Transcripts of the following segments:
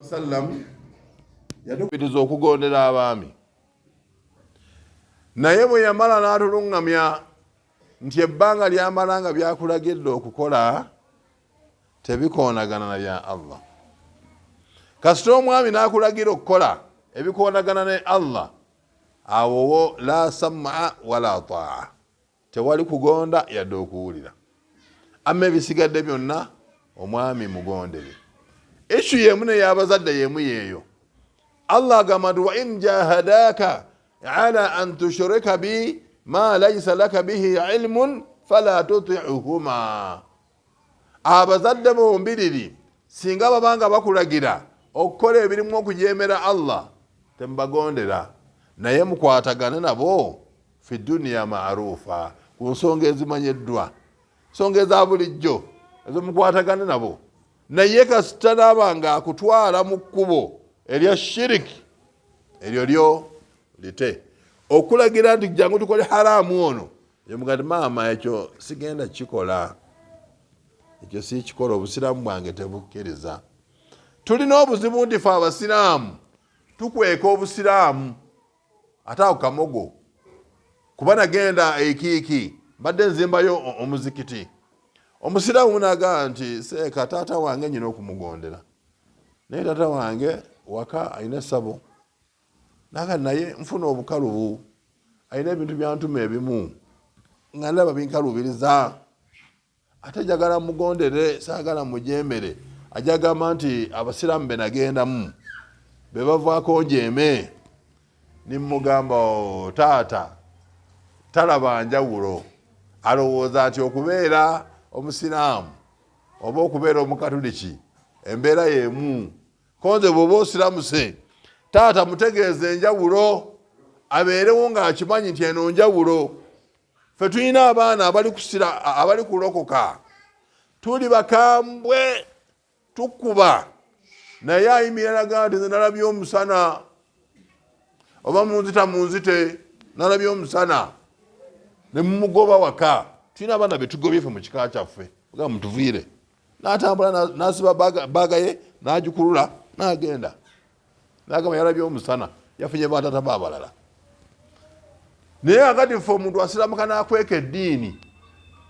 sallam yadukubiriza okugondera abaami naye bwe yamala n'atulungamya nti ebbanga lyamala nga byakulagidde okukola tebikoonagana na bya Allah. Kasita omwami n'akulagira okukola ebikoonagana ne Allah, awowo la sam'a wala ta'a, tewali kugonda yadde okuwulira. Amma ebisigadde byonna omwami mugondere. Ishu yemu n'ey'abazadde yemu yeeyo. Allah agamba nti wa in jahadaka ala an tushrika bi ma laysa laka bihi ilmun fala tuti'uhuma. Abazadde bombiriri singa babanga bakulagira okukola ebirimu okujeemera Allah tembagondera, naye mukwatagane nabo fi dunya maarufa, ku nsonga ezimanyiddwa, nsonga eza bulijjo ezo mukwatagane nabo. Naye kasita nabanga akutwala mu kkubo erya shiriki, eryo lyo lite. Okulagira nti jangu tukole haramu ono, yemugati maama ekyo sigenda kikola, ekyo si kikola, obusiraamu bwange tebukkiriza. Tulina obuzibu nti fe abasiraamu tukweka obusiraamu ate ako kamogo, kuba nagenda ekiiki mbadde nzimbayo omuzikiti, omusiraamu naga nti seeka taata wange nyina okumugondera, naye taata wange waka alina essabo, naga naye nfuna obukalubu, alina ebintu byantuma ebimu nga ndaba binkalubiriza, ate jagala mugondere saagala mujemere. Ajagamba nti abasiraamu be nagendamu be bavaako njeme, nimugamba taata talaba njawulo, alowooza nti okubeera omusiraamu oba okubeera omukatuliki embeera yemu, konze bw'oba osiramuse taata mutegeeze enjawulo, abeerewo ng'akimanyi nti eno njawulo. Fe tulina abaana abali kulokoka, tuli bakambwe tukuba, naye ayimirira naga nti nze nalabye omusana, oba munzita munzite nalabye omusana, ne mumugoba waka. Tulina abaana betugobye fe mu kika kyaffe, nga mutuviire, n'atambula n'asiba baaga ye n'agikulula n'agenda, n'agamba yalabye omusana, yafunye batata b'abalala. Naye akati fe omuntu asiramuka n'akweka eddiini,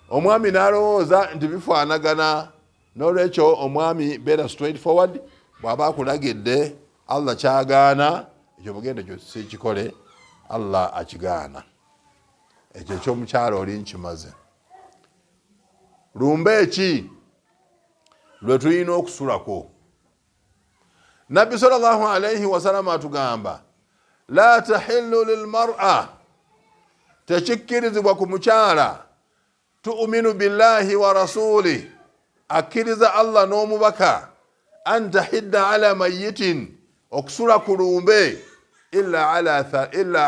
omwami n'alowooza nti bifaanagana. N'olwekyo omwami beera straight forward, bw'aba akulagidde Allah kyagaana, ekyo mugende ekyo si kikole, Allah akigaana. Ekyo ekyomukyala oli nkimaze. Lumba eki lwe tulina okusulako. Nabbi sallallahu alayhi wa sallam atugamba la tahillu lilmar'a, tekikkirizibwa ku mukyala tu'minu billahi wa rasulih, akkiriza Allah n'omubaka, an tahidda ala mayitin, okusula ku lumbe, illa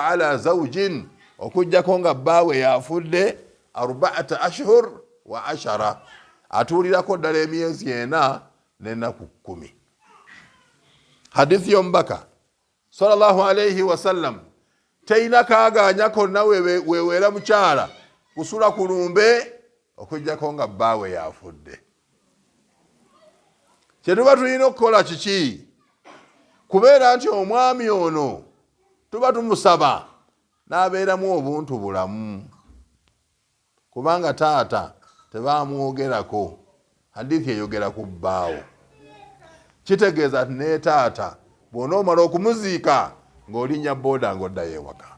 ala zawjin, okujjako nga bbaawe yafudde 4 ashhur wa 10, atuulirako ddala emyezi 4 n'ennaku 10. Hadithi y'omubaka sallallahu alayhi wa sallam teyina kaaganya konna weweera mukyala kusula ku lumbe okujjako nga bbaawe yafudde. Kyetuba tulina okukola kiki? Kubeera nti omwami ono tuba tumusaba n'abeeramu obuntu bulamu, kubanga taata tebamwogerako, hadithi eyogera ku bbaawo. Kitegeeza nti ne taata bw'onoomala okumuziika ng'olinnya booda ng'oddayo ewaka.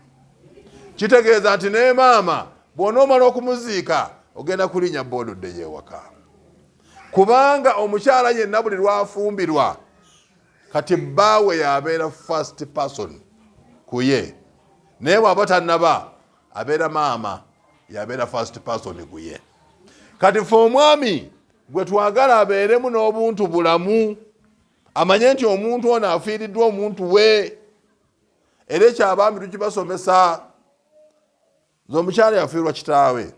Kitegeeza nti ne maama bw'onoomala okumuziika ogenda kulinnya booda oddeyo ewaka. Kubanga omukyala yenna buli lwafumbirwa kati bbaawe yabeera first person kuye, naye bw'aba tannaba abeera maama yabeera first person kuye. Kati fe omwami gwe twagala abeeremu n'obuntu bulamu, amanye nti omuntu ono afiiriddwa omuntu we, era ekyabaami tukibasomesa. Nze omukyala yafiirwa kitaawe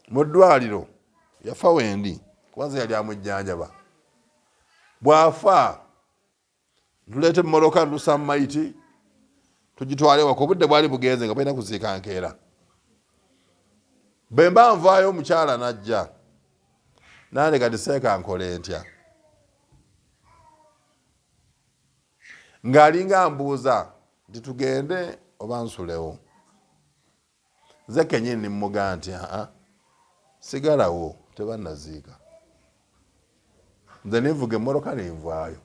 mu ddwaliro, yafa wendi kubanza yali amujjanjaba. Bwafa tuleete mmoloka lusa mayiti tugitwale waka, obudde bwali bugenze nga balina kuziika nkeera. Bwe mba nvaayo omukyala najja, nandeka tiseeka nkole ntya. ng'alinga mbuuza nti tugende oba nsulewo. Nze kennyini nimmugaa nti sigalawo tebannaziika. Nze nivuga emmoloka nenvaayo.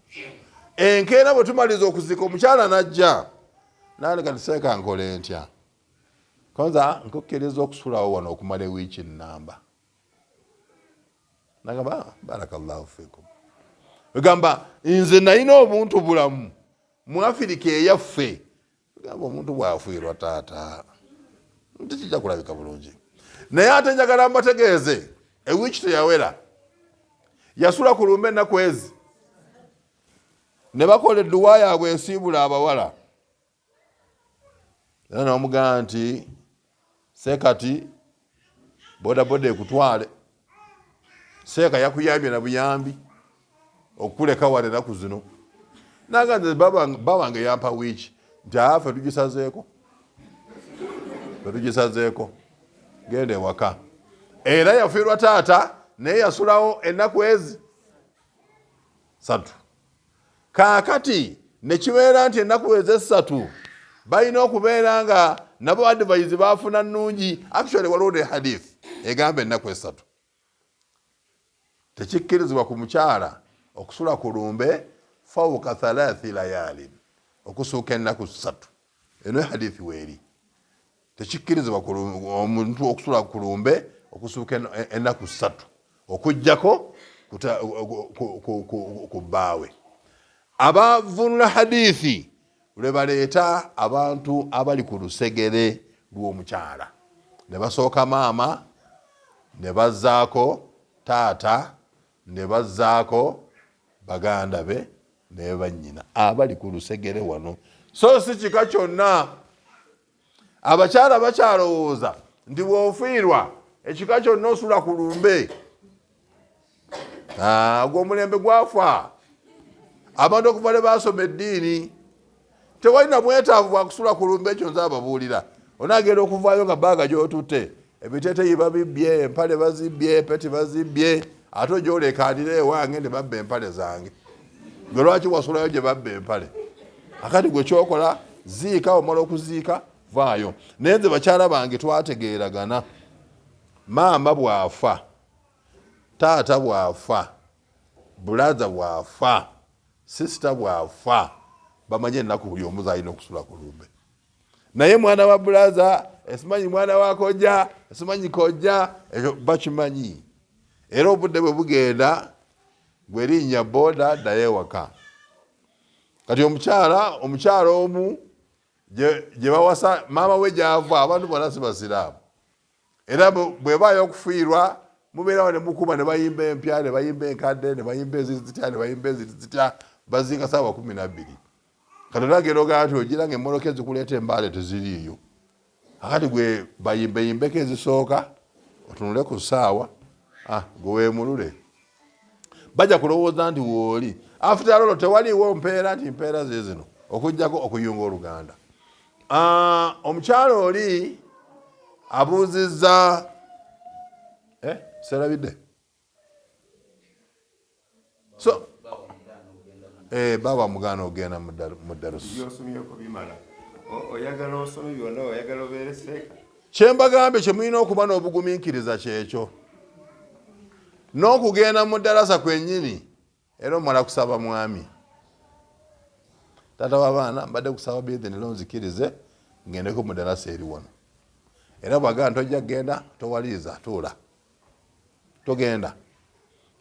Enkeera bwe tumaliza okuziika omukyala najja naaleka tiseeka nkole ntya. Konza nkukkiriza okusulawo wano okumala ewiiki nnamba. Nagamba barakallahu fikum. Egamba nze nalina obuntu bulamu mu Afirika eyaffe. Egamba omuntu bw'afiirwa taata tekijja kulabika bulungi. Naye ate njagala mbategeeze ewiiki teyawera yasula ku lumbe ennaku ezi ne bakola edduwa yaabwe ensiibula abawala. Era n'omugamba nti sekati bodaboda ekutwale. Seeka yakuyambye na buyambi okuleka wale ennaku zino. Naganze baba wange yampa wiiki nti ffe tugisazeeko genda ewaka. Era yafiirwa taata naye yasulawo ennaku ezi 3. Kaakati ne kibeera nti ennaku ezi 3 balina okubeera nga nabo advise baafuna nnungi. Actually waliwo ne hadith egamba ennaku 3. Tekikkirizibwa ku mukyala okusula ku lumbe fawuka 3 layaalin, okusuuka ennaku 3. Eno hadithi weeri. Tekikkirizibwa omuntu okusula ku lumbe okusuuka ennaku 3 okujjako ku bbaawe. Abavunula hadithi lwe baleeta abantu abali ku lusegere lw'omukyala ne basooka maama ne bazzaako taata ne bazzaako baganda be ne bannyina abali ku lusegere wano. So si kika kyonna. Abakyala bakyalowooza nti bw'ofiirwa ekika kyonna osula ku lumbe. Gw'omulembe gwafa. Abantu okuva ne basoma eddiini tewalina bwetaavu bwa kusula ku lumbe. Ekyo nze ababuulira. Onaagenda okuvaayo nga bbaaga gy'otutte ebiteeteyi babibbye, empale bazibbye, peti bazibbye, ate gy'olekaanira ewange ne babba empale zange. Gwe lwaki wasulayo gye babba empale? Akati gwe kyokola ziika, omala okuziika vaayo. Naye nze bakyala bange twategeeragana. Maama bw'afa, taata bw'afa, bulaza bw'afa, sisita bw'afa, bamanye ennaku buli omuzi alina okusula ku lumbe. Naye mwana wa bulaza esimanyi mwana wa kojja esimanyi kojja ekyo bakimanyi. Era obudde bwe bugenda gwerinnya boda ddayo ewaka. Kati omukyala omu gye bawasa maama we gy'ava abantu bonna si basiraamu. Era bwe baayo okufiirwa mubeerawo ne mukuba ne bayimba empya ne bayimba enkadde ne bayimba ezitya ne bayimba ezitya bazinga ssaawa 12. Kati olagera ogamba nti ogira nga emmoloka ezikuleeta embaale teziriiyo. Akati gwe bayimbeyimbeko ezisooka otunule ku ssaawa gwe weemulule. Bajja kulowooza nti wooli. After all tewaliiwo mpeera nti mpeera zino okujjako okuyunga oluganda. Omukyala oli abuuzizza serabidde so baba mugaana ogenda mu darusu. Kyembagambye kyemulina okuba n'obugumiikiriza kyekyo n'okugenda mu ddarasa kwennyini. Era omala kusaba mwami. Taata w'abaana mbadde kusaba biidhinillah onzikirize ngendeko mu ddarasa eri wano. Era bw'agamba tojja kgenda towaliiza tuula togenda.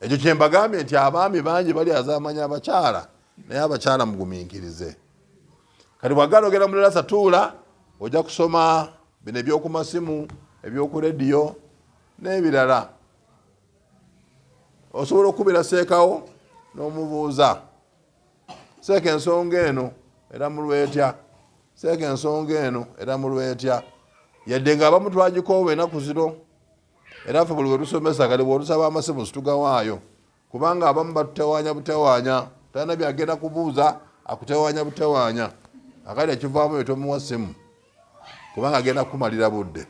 Ekyo kyembagambye nti abaami bangi bali azaamanya abakyala naye abakyala mugumiikirize. Kati bw'agamba ogenda mu ddarasa tuula ojja kusoma bino eby'oku masimu eby'oku rediyo n'ebirala. Osobola okukubira seekawo n'omubuuza seeka ensonga eno era mulwetya, seeka ensonga eno era mulwetya. Yadde ng'abamu twagikoowa ennaku zino. Era ffe buli we tusomesa kale bw'otusaba amasimu situgawaayo kubanga abamu batutewaanya butewaanya. Talina byagenda kubuuza akutewaanya butewaanya. Akali ekivaamu ye tomuwa simu kubanga agenda kumalira budde.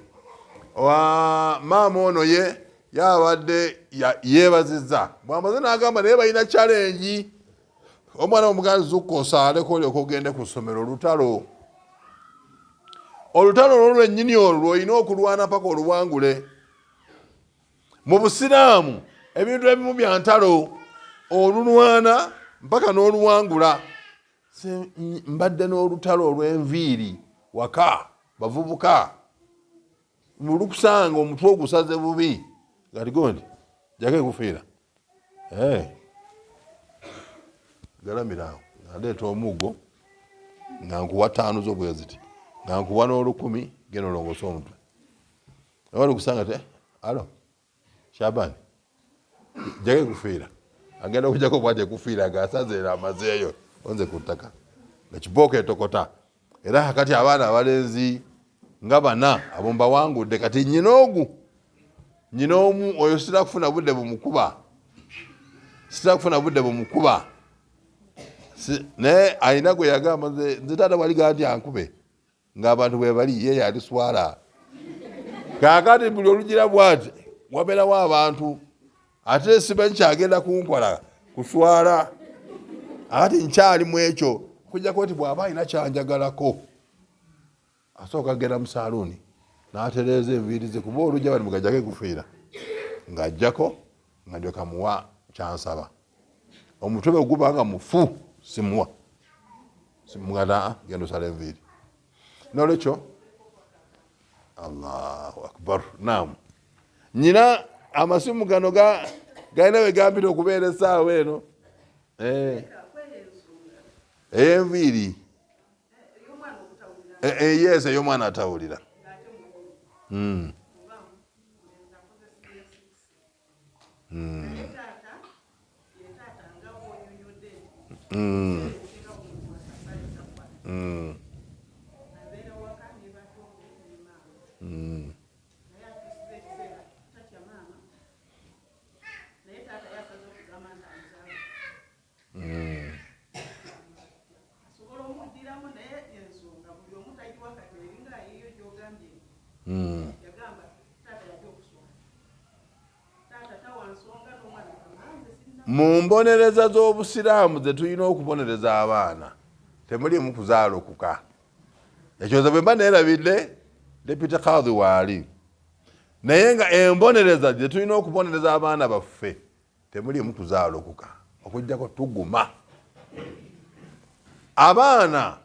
Maama ono ye yabadde yeebazizza bw'amaze n'agamba naye balina challenge omwana omuganzi zukka osaaleko olyoka ogende ku ssomero olutalo olwo lwennyini olwo olina okulwana paka oluwangule. Mu busiraamu ebintu ebimu bya ntalo olulwana mpaka n'oluwangula. Mbadde n'olutalo olw'enviiri waka bavubuka mulukusanga omutwe ogusaze bubi gati gondi jake kufiira galamira awo aleeta omuggo nga nkuwa 5 z'obweziti nga nkuwa n'10 genda olongosa omutwe awali kusanga te alo Shabani jake kufiira agenda okujjako bwate kufiira gasazeera amazeeyo onze ku ttaka nga kibooko etokota. Era hakati abaana abalenzi nga 4 abo mbawangudde kati nnyina omu oyo sitera kufuna budde bumukuba naye alina gwe yagamba nze taata wali gati ankube ng'abantu bwe bali ye yali swala. Kaakati buli olugira bwati wabeerawo abantu ate simanyi kyagenda kunkola kuswala ati nkyali mu ekyo kujja kweti bw'aba alina kyanjagalako asooka agenda mu saaluuni n'atereeza enviiri ze kuba olujja bali mugajjako kufiira ng'ajjako nga ndyoka muwa kyansaba. Omutwe bwe guba nga mufu simuwa simugada genda osala enviiri n'olwekyo Allahu akbar. Naam, nyina amasimu gano galina we gambira okubeera essaawa eno enviiri yes ey'omwana atawulira. Mu mbonereza z'obusiraamu ze tulina okubonereza abaana temulimu kuzaalokuka. Ekyoza bwe mba neerabidde deputy kadhi waali naye nga embonereza ze tulina okubonereza abaana baffe temulimu kuzaalokuka okujjako tuguma. Abaana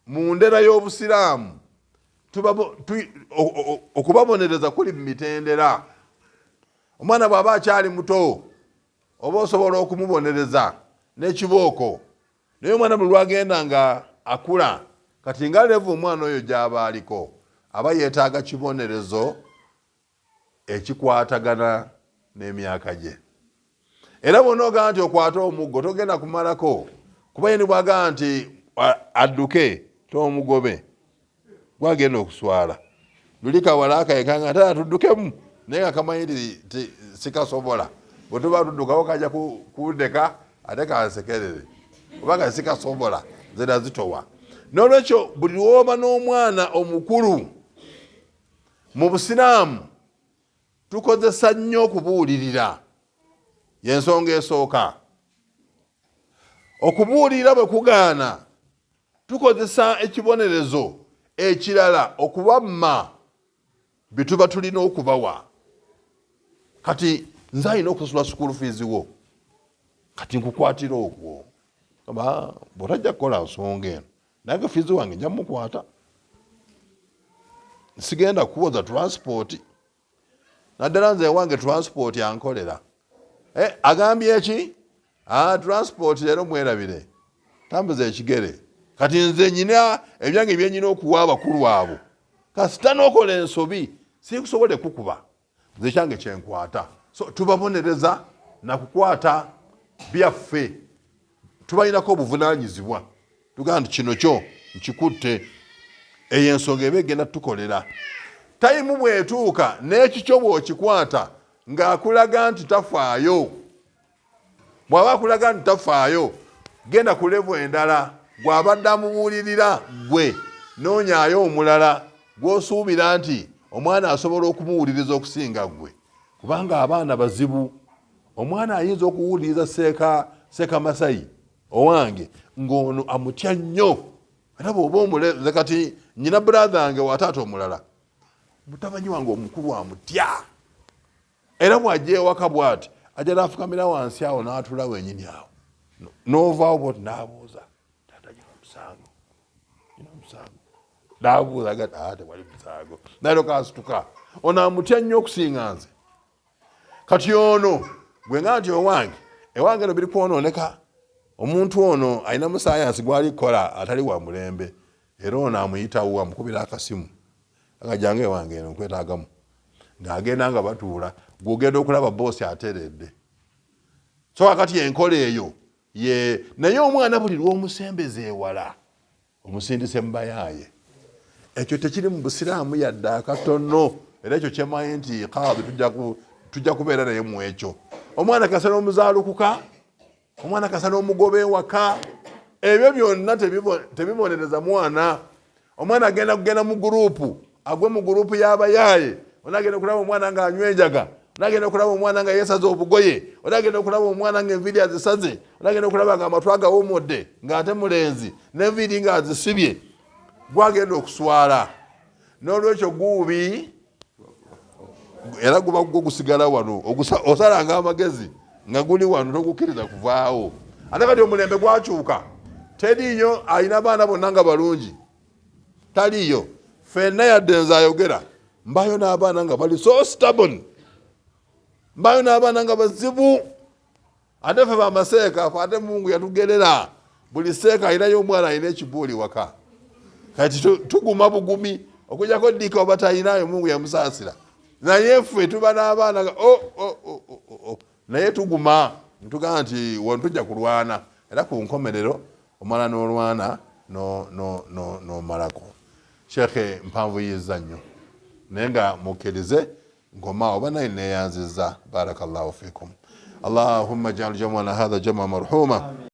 mu ndera y'obusiraamu okubabonereza kuli mu mitendera. Omwana bw'aba akyali muto oba osobola okumubonereza n'ekibooko naye omwana bwe lwagenda nga akula kati nga levu omwana oyo gy'aba aliko aba yeetaaga kibonerezo ekikwatagana n'emyaka gye. Era bw'ona ogamba nti okwata omuggo togenda kumalako kuba yeni bw'agamba nti adduke tomugobe gwagenda okuswala luli kawala akayekanga tata tuddukemu naye nga kamanyi ti sikasobola bwe tuba tuddukawo kajja kundeka ate kansekerere kubanga sikasobola zena zitowa. N'olwekyo buli lwoba n'omwana omukulu mu busiraamu tukozesa nnyo okubuulirira. Y'ensonga esooka. Okubuulirira bwe kugaana tukozesa ekibonerezo ekirala okubamma bye tuba tulina okubawa. Kati nze alina okusasula school fees wo kati nkukwatira okwo bw'otajja kukola nsonga eno nange fees wange nja mukwata sigenda kuwoza transport naddala nze wange transport yankolera agambye eki transport leero mwerabire tambuza ekigere kati nze nyina ebyange byenyina okuwa abakulu abo kasita n'okola ensobi sikusobole kukuba nze kyange kyenkwata. So tubabonereza na kukwata byaffe tubalinako obuvunaanyizibwa tugamba nti kino kyo nkikutte eyo ensonga eba egenda tukolera. Tayimu bwetuuka n'ekikyo bw'okikwata ng'akulaga nti tafaayo. Bw'aba akulaga nti tafaayo genda ku levu endala gw'abadde amubuulirira gwe noonyaayo omulala gw'osuubira nti omwana asobola okumuwuliriza okusinga gwe kubanga abaana bazibu. Omwana ayinza okuwuliriza seeka Masayi owange ng'ono amutya nnyo era bw'oba omuleze kati nyina brother wange wa taata omulala mutabanyi wange omukulu amutya era bw'ajja ewaka bw'ati ajja n'afukamira wansi awo n'atula wenyini awo n'ovaawo bw'oti n'abuuza taata nyina musango n'abuuza gati tewali musango nalyoka asituka ono amutya nnyo okusinga nze kati ono gwe nga nti ewange no biri kwonooneka omuntu ono alina musayansi gwali kukola atali wa mulembe era ono amuyitawo amukubira akasimu agajjange ewange eno nkwetaagamu ng'agenda nga batuula gw'ogenda okulaba boosi ateredde so kakati enkola eyo ye naye omwana buli lw'omusembeza ewala omusindise mubayaaye ekyo tekiri mu busiraamu yadde akatono era ekyo kyemanyi nti kaadi tujja kubeera naye mu ekyo omwana kasa n'omuzaalukuka omwana kasa n'omugoba ewaka ebyo byonna tebibonereza mwana omwana agenda kugenda mu gurupu agwe mu gurupu y'abayaaye onagenda okulaba omwana ng'anywa enjaga onagenda okulaba omwana nga yeesaze obugoye onagenda okulaba omwana ng'enviiri azisaze onagenda okulaba ng'amatwa agawumudde ng'ate mulenzi n'enviiri ng'azisibye gwagenda okuswala n'olwekyo guubi era guba gwo gusigala wano osalanga amagezi nga guli wano togukkiriza kuvaawo ate kati omulembe gwakyuka teriiyo alina abaana bonna nga balungi taliiyo fenna yadde nze ayogera mbayo n'abaana nga bali so stubborn mbayo n'abaana nga bazibu ate ffe bamaseeka fe ate Mungu yatugerera buli seeka alinayo omwana alina ekibuuli waka kati tuguma bugumi okujjako ddiika oba talinayo Mungu yamusaasira naye ffe tuba n'abaana nga naye tuguma ntugamba nti wano tujja kulwana era ku nkomerero omala n'olwana n'omalako sheekhe mpanvuyizza nnyo naye nga mukkirize ngoma oba naye neeyanzizza barakallahu fikum allahumma ja'al jam'ana hadha jam'a marhuma